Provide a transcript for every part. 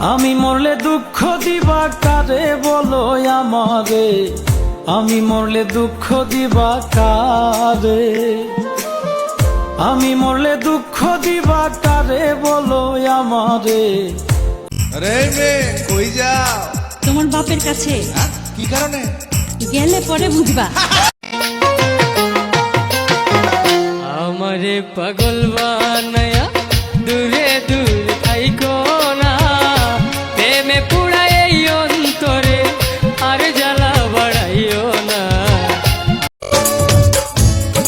আমি মরলে দুঃখ দিবা কারে বলো আমারে, আমি মরলে দুঃখ দিবা কারে, আমি মরলে দুঃখ দিবা কারে বলো আমারে। আরে মে কই যাও? তোমার বাপের কাছে। কি কারণে? গেলে পরে বুঝবা। আমারে পাগল বানায়া দূরে দূর থাইকো না, প্রেমে পুরাই এই অন্তরে আর জ্বালা বাড়াইও না।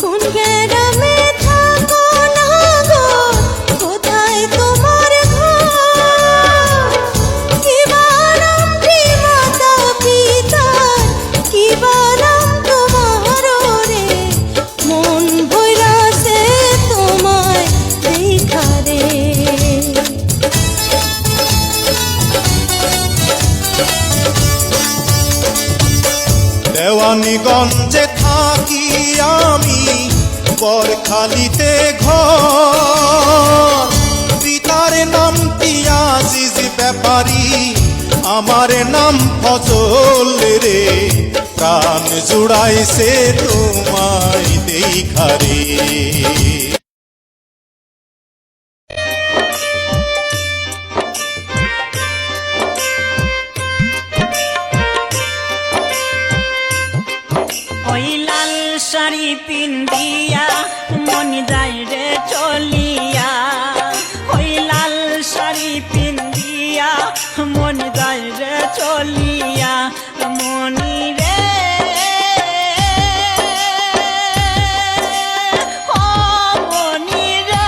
কোন গ্রামে থাকো না গো, কোথায় তোমার ঘর? কি বানাম মাতা পিতা, কি বানাম তোমার রে, মন ভৈরাছে তোমায় দেখা রে। দেওয়ানীগঞ্জে থাকি আমি, বরখালিতে ঘর। পিতার নাম আজিজ ব্যাপারী, আমার নাম ফজল রে। প্রাণ জুড়াইছে তোমায় দেখা রে। ওই লাল শাড়ি পিন্দিয়া মন যায় রে চলিয়া, ওই লাল শাড়ি পিন্দিয়া মন যায় রে চলিয়া, মনি রে ও মনি রে,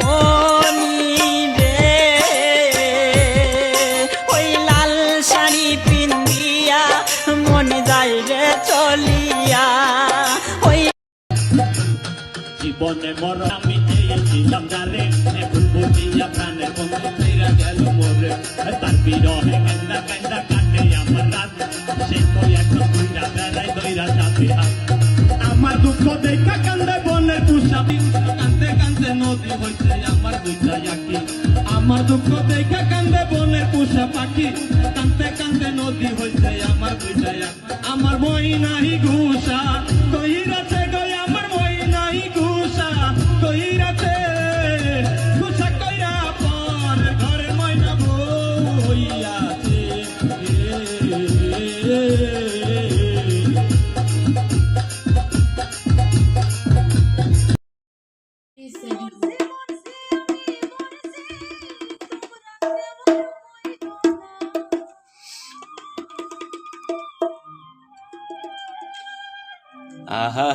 মনি রে। ওই লাল শাড়ি পিন্দিয়া মন যায় রে চলিয়া, ওই জীবনে মর আমি চেয়েছিলাম যারে, এখন বলিয়া প্রাণের বন্ধু ফিরা গেল মোরে। তার বিরহে কান্দা কান্দা কাটে আমার রাত, সে তো এখন দুইরা বেড়াই দইরা যাবে হাত। আমার দুঃখ দেখা কান্দে বনের পুষাবি, কান্দে কান্দে নদী হইছে আমার দুইটা আঁকি। আমার দুঃখ দেখা কান্দে বনের পুষা পাখি, কান্দে কান্দে নদী হইছে আমার দুইটা আঁকি। আমার মই নাহি ঘুষা কইরাছে গই, আমার মই নাহি ঘুষা কইরাছে, ঘুষা কইরা পর ঘরে ময়না বইয়াছে। আহা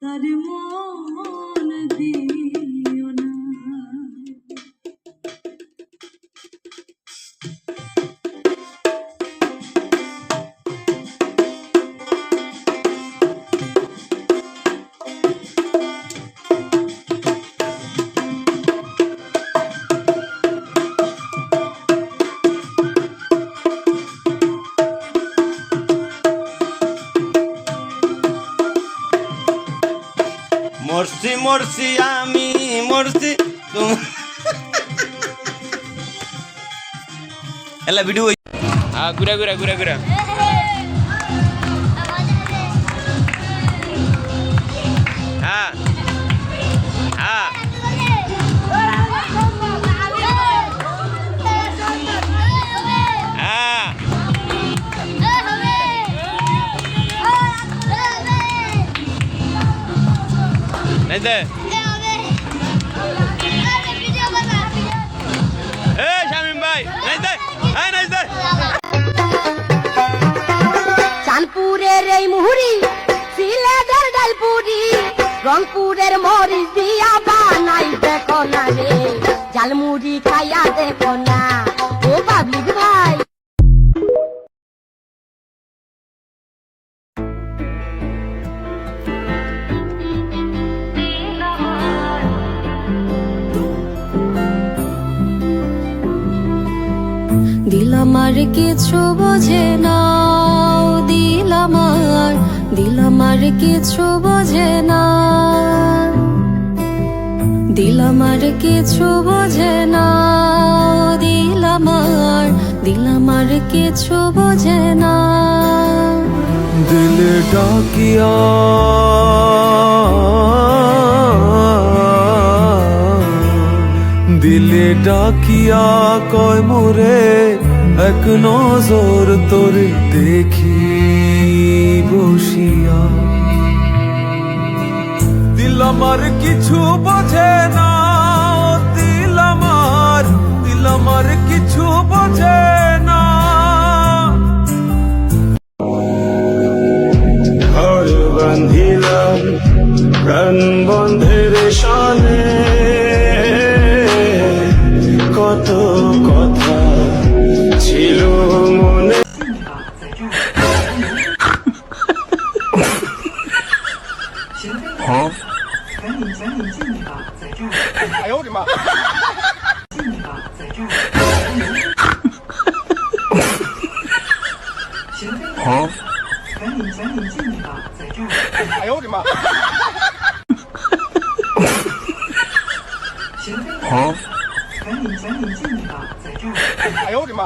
তার মন দিও না। মরছি মরছি আমি মরছি এলা ভিডিও ঘুরা ঘুরা ঘুরা ঘুরা। হ্যাঁ হ্যাঁ হ্যাঁ नहीं दे ए शामीम भाई नहीं दे नहीं दे। চাঁদপুরের এই মুহুরি, সিলেটের ডালপুরি, রংপুরের মরিচ দিয়া বানাই দেখো না রে, ঝালমুড়ি খাইয়া দেখো না ও পাবলিক ভাই। দিলাম আর কিছু বোঝে না, দিলাম আর দিলাম আর কিছু বোঝে না, দিলাম আর কিছু বোঝে না, দিলাম আর কিছু বোঝে না। দিলে ডাকিয়া দিলে ডাকিয়া কয় মোরে এক নজর তোরে দেখি বসিয়া। দিলাম আর কিছু বোঝে না, দিলাম আর কিছু বোঝে না। ঘর বান্ধিলাম প্রাণ বন্ধের সানে, কত কথা ছিল মনে।哎呦我的妈！